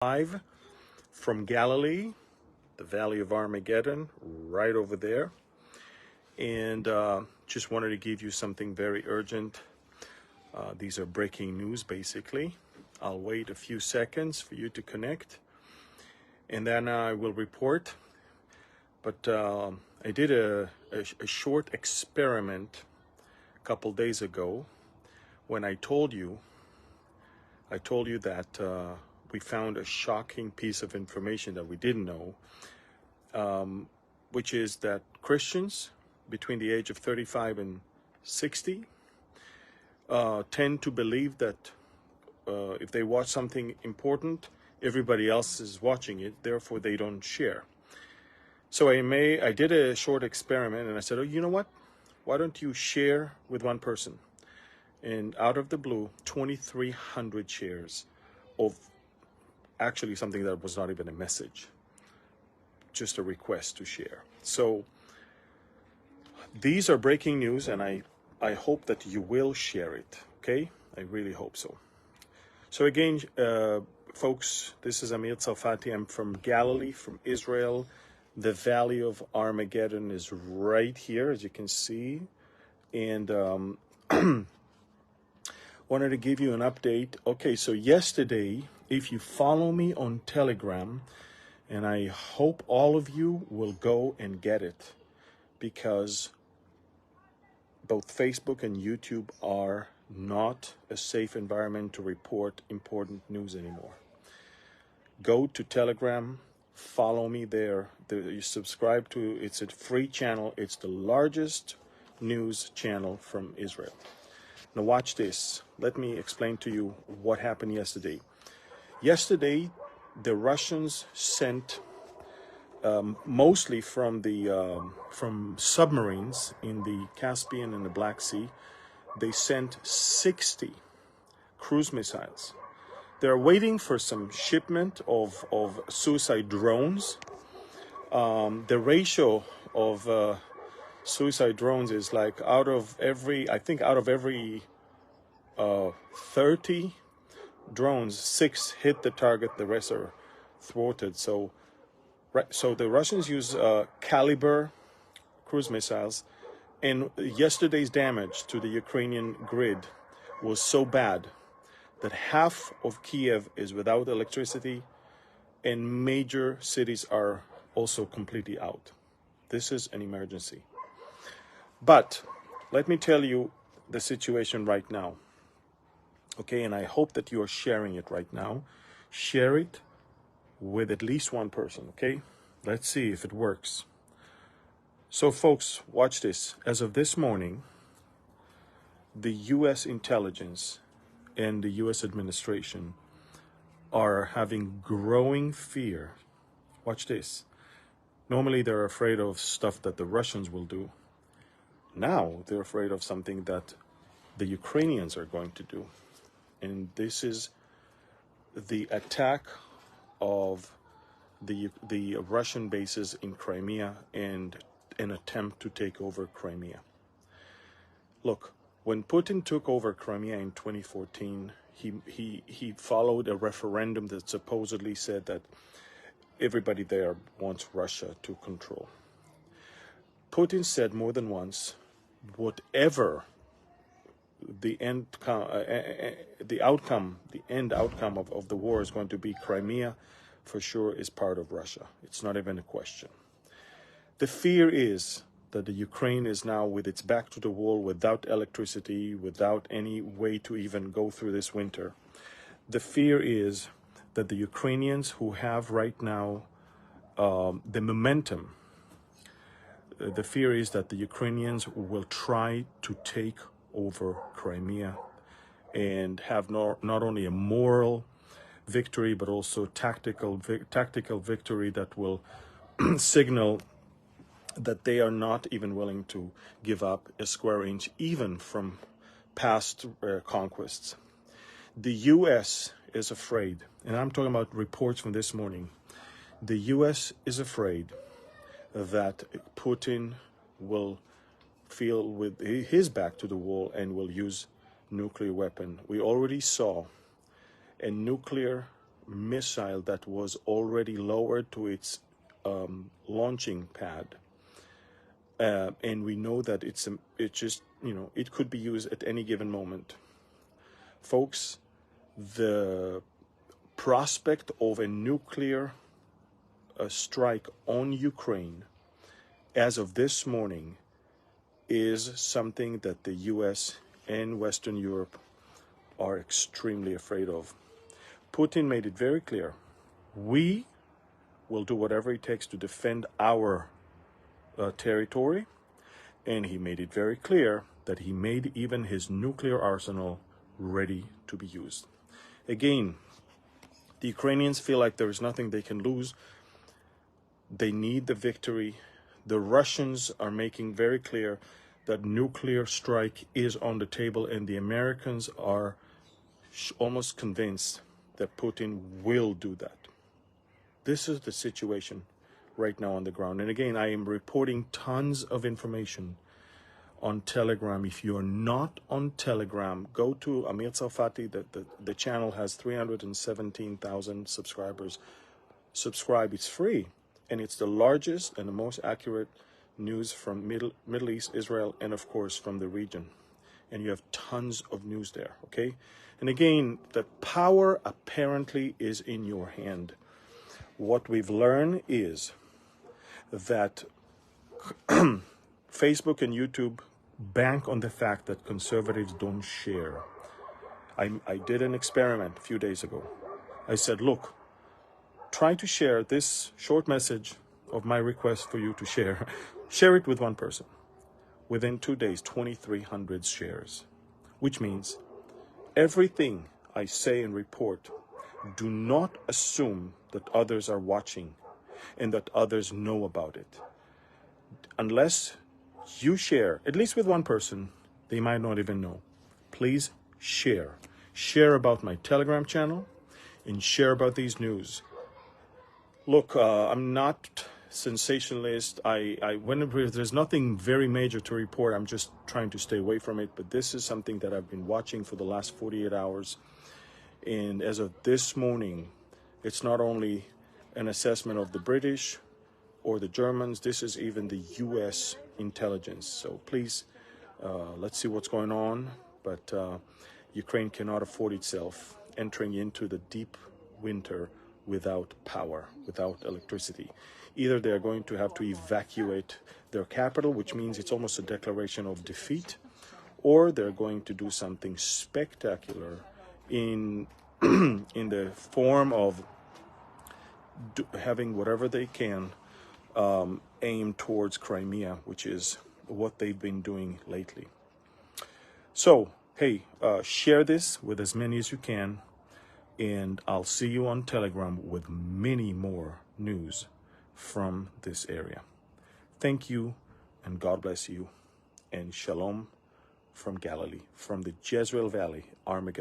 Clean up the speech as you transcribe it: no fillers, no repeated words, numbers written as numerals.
Live from Galilee, the Valley of Armageddon, right over there. And just wanted to give you something very urgent. These are breaking news, basically. I'll wait a few seconds for you to connect, and then I will report. But I did a short experiment a couple days ago when I told you that we found a shocking piece of information that we didn't know, which is that Christians between the age of 35 and 60 tend to believe that if they watch something important, everybody else is watching it, therefore they don't share. So I did a short experiment, and I said, oh, you know what? Why don't you share with one person? And out of the blue, 2,300 shares of actually something that was not even a message, just a request to share. So these are breaking news, and I hope that you will share it, okay? I really hope so. So again, folks, this is Amir Tsarfati. I'm from Galilee, from Israel. The Valley of Armageddon is right here, as you can see. And wanted to give you an update. Okay, so yesterday, if you follow me on Telegram, and I hope all of you will go and get it, because both Facebook and YouTube are not a safe environment to report important news anymore. Go to Telegram, follow me there. You subscribe to, it's a free channel. It's the largest news channel from Israel. Now watch this. Let me explain to you what happened yesterday. Yesterday, the Russians sent, mostly from submarines in the Caspian and the Black Sea, they sent 60 cruise missiles. They're waiting for some shipment of suicide drones. The ratio of suicide drones is like out of every 30 drones, 6 hit the target, the rest are thwarted. So the Russians use Caliber cruise missiles, and yesterday's damage to the Ukrainian grid was so bad that half of Kiev is without electricity, and major cities are also completely out. This is an emergency. But let me tell you the situation right now. Okay, and I hope that you are sharing it right now. Share it with at least one person, okay? Let's see if it works. So folks, watch this. As of this morning, the U.S. intelligence and the U.S. administration are having growing fear. Watch this. Normally they're afraid of stuff that the Russians will do. Now they're afraid of something that the Ukrainians are going to do. And this is the attack of the Russian bases in Crimea and an attempt to take over Crimea. Look, when Putin took over Crimea in 2014, he followed a referendum that supposedly said that everybody there wants Russia to control. Putin said more than once, whatever the end outcome of the war is going to be, Crimea for sure is part of Russia. It's not even a question. The fear is that the Ukraine is now with its back to the wall, without electricity, without any way to even go through this winter. The fear is that the Ukrainians who have right now the momentum, the fear is that the Ukrainians will try to take over Crimea and have not only a moral victory, but also tactical victory that will signal that they are not even willing to give up a square inch, even from past conquests. The U.S. is afraid, and I'm talking about reports from this morning. The U.S. is afraid that Putin will feel with his back to the wall and will use nuclear weapon. We already saw a nuclear missile that was already lowered to its launching pad. And we know that it just, it could be used at any given moment. Folks, the prospect of a nuclear strike on Ukraine as of this morning is something that the US and Western Europe are extremely afraid of. Putin made it very clear, we will do whatever it takes to defend our territory, and he made it very clear that he made even his nuclear arsenal ready to be used. Again, the Ukrainians feel like there is nothing they can lose. They need the victory. The Russians are making very clear that nuclear strike is on the table, and the Americans are almost convinced that Putin will do that. This is the situation right now on the ground. And again, I am reporting tons of information on Telegram. If you're not on Telegram, go to Amir Tsarfati. The channel has 317,000 subscribers. Subscribe, it's free. And it's the largest and the most accurate news from Middle East, Israel, and of course from the region. And you have tons of news there, okay? And again, the power apparently is in your hand. What we've learned is that Facebook and YouTube bank on the fact that conservatives don't share. I did an experiment a few days ago. I said, look, try to share this short message of my request for you to share. Share it with one person. Within 2 days, 2,300 shares, which means everything I say and report, do not assume that others are watching and that others know about it. Unless you share, at least with one person, they might not even know. Please share. Share about my Telegram channel and share about these news. Look, I'm not sensationalist. When there's nothing very major to report, I'm just trying to stay away from it. But this is something that I've been watching for the last 48 hours. And as of this morning, it's not only an assessment of the British or the Germans, this is even the US intelligence. So please, let's see what's going on. But Ukraine cannot afford itself entering into the deep winter without power, without electricity. Either they're going to have to evacuate their capital, which means it's almost a declaration of defeat, or they're going to do something spectacular in in the form of having whatever they can aim towards Crimea, which is what they've been doing lately. So, hey, share this with as many as you can, and I'll see you on Telegram with many more news from this area. Thank you, and God bless you, and shalom from Galilee, from the Jezreel Valley, Armageddon.